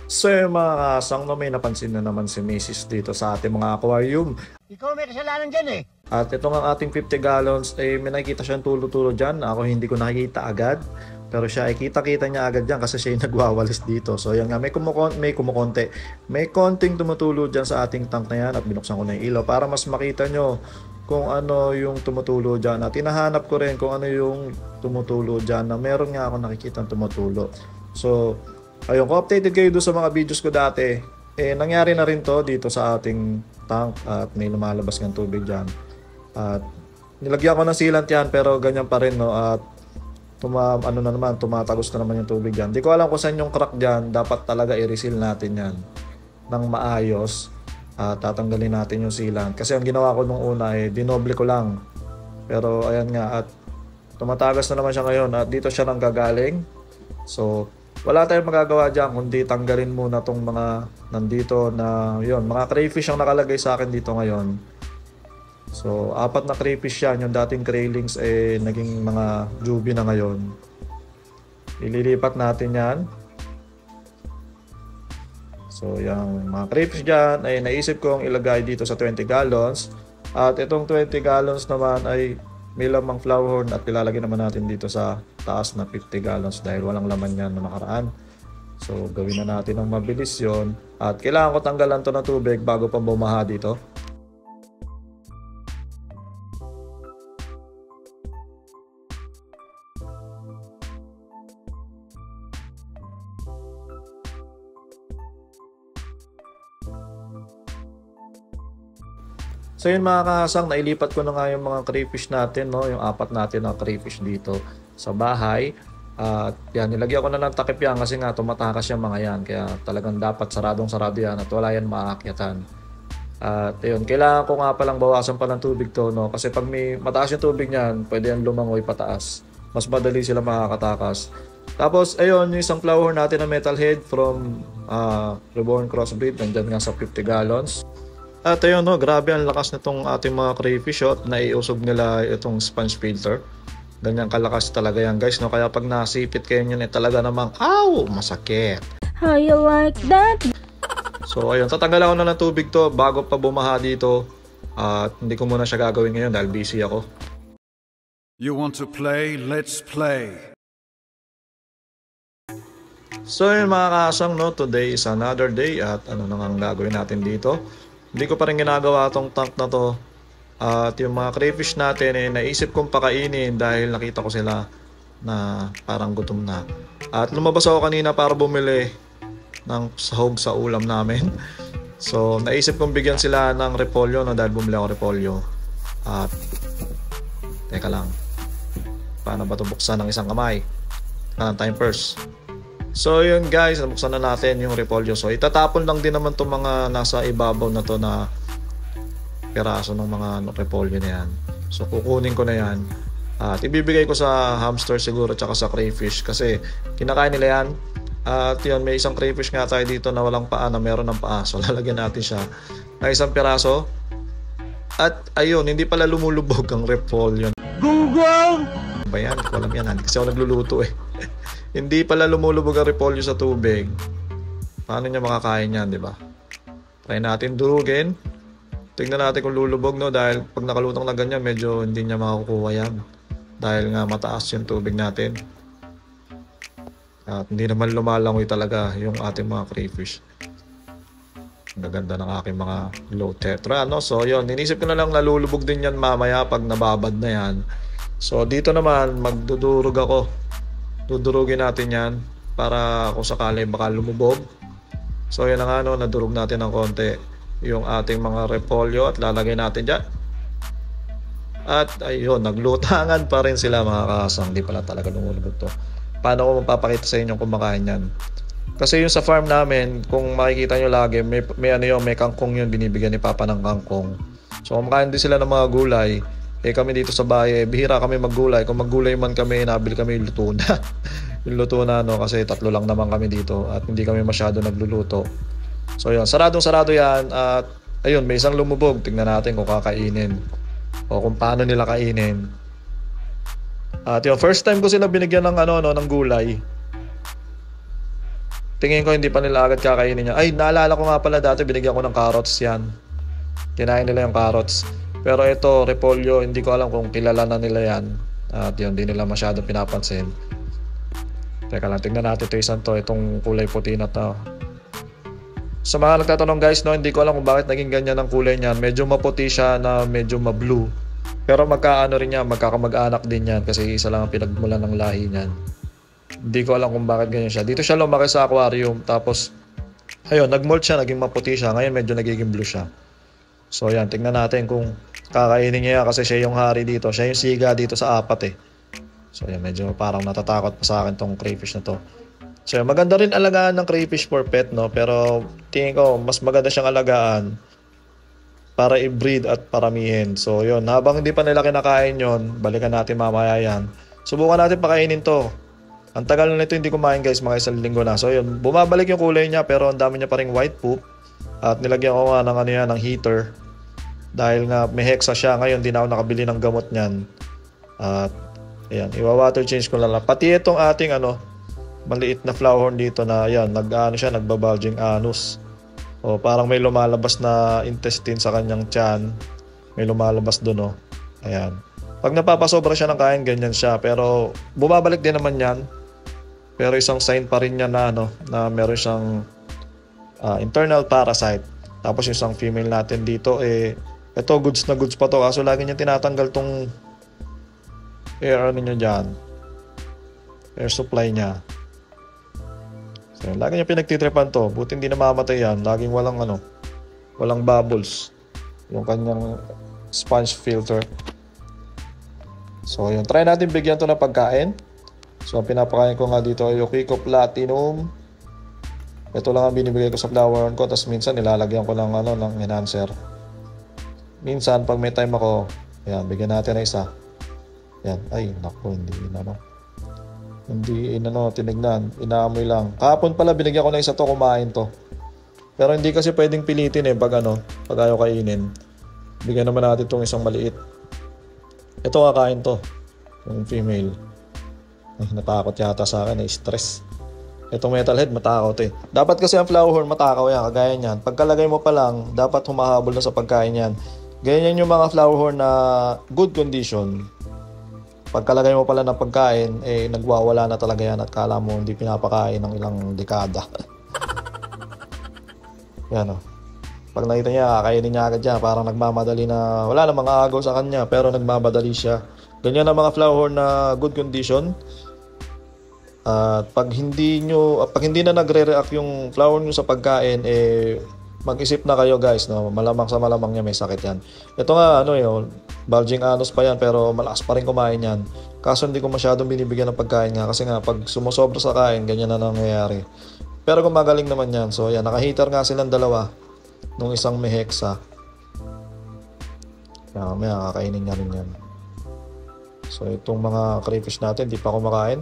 So yung mga kasang no, may napansin na naman si Mrs. dito sa ating mga aquarium. Ikaw may kasalanan dyan eh. At ito ang ating 50 gallons, may nakikita siyang tulo-tulo dyan. Ako hindi ko nakikita agad. Pero siya ay kita-kita niya agad dyan kasi siya yung nagwawalis dito. So yan nga, may kumukonte. May konting tumutulo dyan sa ating tank na yan at binuksan ko na yung ilaw para mas makita nyo kung ano yung tumutulo dyan. At hinahanap ko rin kung ano yung tumutulo dyan na meron nga ako nakikita tumutulo. So, ayun, kung updated kayo doon sa mga videos ko dati, nangyari na rin to dito sa ating tank at may lumalabas ng tubig dyan. At nilagyan ko ng sealant yan pero ganyan pa rin, no? At tumatagos na naman yung tubig dyan. Di ko alam kung saan yung crack dyan. Dapat talaga i-reseal natin yan ng maayos. Tatanggalin natin yung sealant. Kasi ang ginawa ko nung una dinoble ko lang. Pero ayan nga, at tumatagas na naman siya ngayon at dito siya nang gagaling. So, wala tayong magagawa dyan kundi tanggalin muna tong mga nandito na yun. Mga crayfish ang nakalagay sa akin dito ngayon. So, 4 na crayfish yan. Yung dating craylings naging mga juvie na ngayon. Ililipat natin yan. So, yung mga crayfish dyan ay naisip kong ilagay dito sa 20 gallons. At itong 20 gallons naman ay may lamang flower horn at ilalagay naman natin dito sa taas na 50 gallons dahil walang laman yan na nakaraan. So, gawin na natin ng mabilis yon. At kailangan ko tanggalan to ng tubig bago pa bumaha dito. So yun mga kasang, nailipat ko na nga yung mga crayfish natin, no? Yung 4 natin na crayfish dito sa bahay. At yan, nilagyan ko na ng takip yan kasi nga tumatakas yung mga yan. Kaya talagang dapat saradong-sarado yan at wala yan maakyatan. At yun, kailangan ko nga palang bawasan pa ng tubig to, no? Kasi pag may mataas yung tubig niyan, pwede yan lumangoy pataas. Mas madali sila makakatakas. Tapos ayun, yung isang flower natin na metalhead from Reborn Crossbreed, nandyan nga sa 50 gallons. At ayun, no, grabe ang lakas nitong ating mga crayfish, naiusog nila itong sponge filter. Ganyan kalakas talaga yan guys, no? Kaya pag nasipit kayo nyo talaga namang masakit. How you like that? So ayun, tatanggalan ko na ng tubig to bago pa bumaha dito. At hindi ko muna siya gagawin ngayon dahil busy ako. You want to play? Let's play. So yun mga kasang, no, today is another day at ano nang ang gagawin natin dito. Hindi ko pa rin ginagawa tong tank na to. At yung mga crayfish natin naisip kong pakainin dahil nakita ko sila na parang gutom na. At lumabas ako kanina para bumili ng sahog sa ulam namin. So naisip kong bigyan sila ng repolyo, no, dahil bumili ako repolyo. At teka lang, paano ba ito buksan ng isang kamay? Kanan time first. So yun guys, nabuksan na natin yung repolyo. So itatapon lang din naman itong mga nasa ibabaw na to na piraso ng mga repolyo na yan. So kukunin ko na yan at ibibigay ko sa hamster siguro tsaka sa crayfish kasi kinakain nila yan. At yun, may isang crayfish nga tayo dito na walang paa na meron ng paa. So lalagyan natin siya na isang piraso. At ayun, hindi pala lumulubog ang repolyo. Gunggong! Ba yan? Hindi ko alam yan. Kasi ako nagluluto Hindi pala lumulubog ang repolyo sa tubig. Paano niya makakain yan, di ba? Try natin durugin. Tingnan natin kung lulubog, no? Dahil pag nakalutang na ganyan, medyo hindi niya makakukuha yan. Dahil nga mataas yung tubig natin. At hindi naman lumalangoy talaga yung ating mga crayfish. Ang gaganda ng aking mga low tetra, no? So, yun. Inisip ko na lang nalulubog din yan mamaya pag nababad na yan. So, dito naman, magdudurog ako. Dudurugin natin yan para kung sakali baka lumubog. So yan na nga, no, nadurog natin ng konti yung ating mga repolyo at lalagay natin dyan. At ayun, naglutangan pa rin sila mga kasang. Di pala talaga lumulubog to. Paano ko mapapakita sa inyo kung kumakain yan? Kasi yung sa farm namin, kung makikita nyo lagi, may kangkong yun, binibigyan ni Papa ng kangkong. So kumakain din sila ng mga gulay. Kami dito sa bahay, bihira kami maggulay. Kung maggulay man kami, nabil kami yung luto na. Yung luto na, no, kasi 3 lang naman kami dito at hindi kami masyado nagluluto. So yun, saradong-sarado yan. At ayun, may isang lumubog. Tingnan natin kung kakainin o kung paano nila kainin. At yun, first time ko sila binigyan ng ng gulay. tingin ko hindi pa nila agad kakainin niya. Ay, naalala ko nga pala dati, binigyan ko ng carrots yan. Kinain nila yung carrots. Pero ito, repolyo, hindi ko alam kung kilala na nila yan. At yun, hindi nila masyadong pinapansin. Teka lang, tingnan natin ito isang to, itong kulay puti na to. Sa mga nagtatanong guys, no, hindi ko alam kung bakit naging ganyan ang kulay niyan. Medyo maputi siya na medyo ma-blue. Pero magkaano rin yan, magkakamag-anak din yan kasi isa lang ang pinagmulan ng lahi niyan. Hindi ko alam kung bakit ganyan siya. Dito siya lumaki sa aquarium, tapos ayun, nag-molt siya, naging maputi siya. Ngayon medyo nagiging blue siya. So yan, tingnan natin kung kakainin niya kasi siya yung hari dito. Siya yung siga dito sa apat eh. So yan, medyo parang natatakot pa sa akin tong crayfish na to. So maganda rin alagaan ng crayfish for pet, no? Pero tingin ko mas maganda siyang alagaan para i-breed at paramihin. So yun, habang hindi pa nila kinakain yon, balikan natin mamaya yan. Subukan natin pakainin to. Ang tagal na nito hindi kumain guys, mga isang linggo na. So yun, bumabalik yung kulay niya pero ang dami niya pa ring white poop. At nilagyan ko nga ng ano yan, ng heater. Dahil nga may hexa siya, ngayon di na ako nakabili ng gamot niyan. At ayan, iwa-water change ko lang. Pati itong ating maliit na flower horn dito na ayan, nagbabulging anus. O parang may lumalabas na intestine sa kanyang tiyan. May lumalabas doon, oh. Ayan. Pag napapasobra siya ng kain, ganyan siya. Pero bumabalik din naman yan. Pero isang sign pa rin niya na na meron siyang internal parasite. Tapos yung isang female natin dito ito goods na goods pa to. Kaso lagi niya tinatanggal tong air niya dyan. Air supply niya. So, lagi niya pinagtitripan to. Buti hindi namamatay yan. Laging walang bubbles. Yung kanyang sponge filter. So yun, try natin bigyan to ng pagkain. So ang pinapakain ko nga dito ay Yokiko Platinum. Ito lang ang binibigay ko sa flower horn ko. Tapos minsan nilalagyan ko ng enhancer. Minsan pag may time ako, yan, bigyan natin na isa. Yan, ay naku, hindi tinignan, inaamoy lang. Kahapon pala binigyan ko na isa to, kumain to. Pero hindi kasi pwedeng pilitin pag ayaw kainin. Bigyan naman natin tong isang maliit. Ito kakain to, yung female. Ay, natakot yata sa akin, stress. Itong metalhead, matakot Dapat kasi ang flower horn, matakaw yan, kagaya niyan. Pagkalagay mo pa lang, dapat humahabol na sa pagkain yan. Ganyan yung mga flower horn na good condition. Pagkalagay mo pala ng pagkain, nagwawala na talaga yan at kala mo hindi pinapakain ng ilang dekada. Yan Pag nakita niya, kakainin niya agad yan. Parang nagmamadali na, wala namang agaw sa kanya, pero nagmamadali siya. Ganyan ang mga flower horn na good condition. At pag hindi na nagre-react yung flower nyo sa pagkain, mag-isip na kayo guys, malamang sa malamang niya may sakit yan. Ito nga, bulging anus pa yan, pero malakas pa rin kumain yan. Kaso hindi ko masyadong binibigyan ng pagkain nga, kasi nga pag sumusobra sa kain, ganyan na nangyayari. Pero gumagaling naman yan. So yan, naka-heater nga silang dalawa. Nung isang may hexa. Kaya mamaya kakainin niya rin yan. So itong mga crayfish natin, di pa kumakain.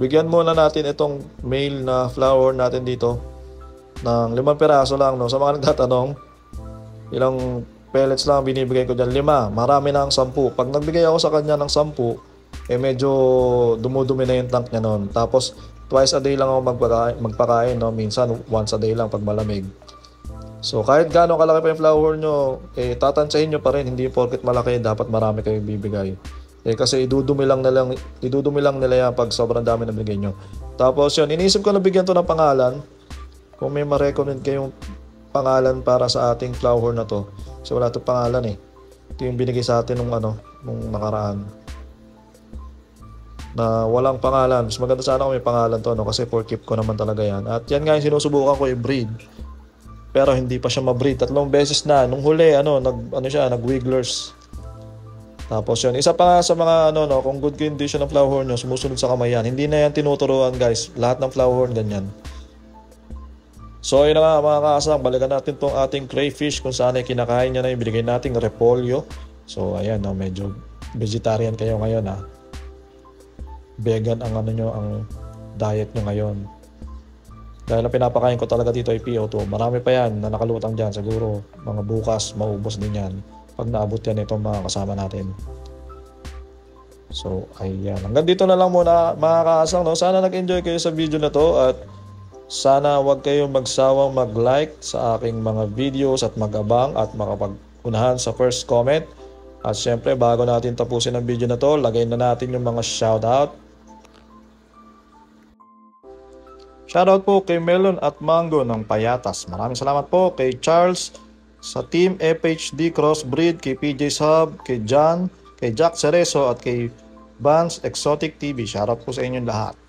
Bigyan muna natin itong male na flower natin dito ng 5 piraso lang. Sa mga nagtatanong, ilang pellets lang binibigay ko dyan? 5. Marami na ang 10. Pag nagbigay ako sa kanya ng 10, medyo dumudumi na yung tank niya nun. Tapos twice a day lang ako magpakain. Minsan once a day lang pag malamig. So kahit gaano kalaki pa yung flower nyo, tatantsahin nyo pa rin. Hindi porket malaki, dapat marami kayong bibigay. Kasi idudumi lang nila yan pag sobrang dami na bigay nyo. Tapos yun, iniisip ko na bigyan to ng pangalan. Kung may ma-recommend kayong pangalan para sa ating flower na to. Kasi wala itong pangalan Ito yung binigay sa atin nung nakaraan. Na walang pangalan. Mas maganda sana kung may pangalan to, kasi for keep ko naman talaga yan. At yan nga yung sinusubukan ko i-breed. Pero hindi pa siya ma-breed. 3 beses na. Nung huli, nag-wigglers. Tapos yun, isa pa nga sa mga kung good condition ng flower horn nyo, sumusunod sa kamay yan. Hindi na yan tinuturuan guys. Lahat ng flower horn ganyan. So yun na nga mga kaasang, balikan natin tong ating crayfish kung saan kinakain niya na yung binigay nating repolyo. So ayan, medyo vegetarian kayo ngayon Vegan ang ang diet nyo ngayon. Dahil ang pinapakain ko talaga dito ay PO2. Marami pa yan na nakalutang dyan. Siguro mga bukas maubos din yan pag naabot yan itong mga kasama natin. So ayan, hanggang dito na lang muna mga kaasang. Sana nag-enjoy kayo sa video na to. At Sana huwag kayong magsawang mag-like sa aking mga videos at mag-abang at makapag-unahan sa first comment. At syempre, bago natin tapusin ang video na to, lagay na natin yung mga shoutout. Shoutout po kay Melon at Mango ng Payatas. Maraming salamat po kay Charles sa Team FHD Crossbreed, kay PJ Sub, kay John, kay Jack Cerezo at kay Vance Exotic TV. Shoutout po sa inyong lahat.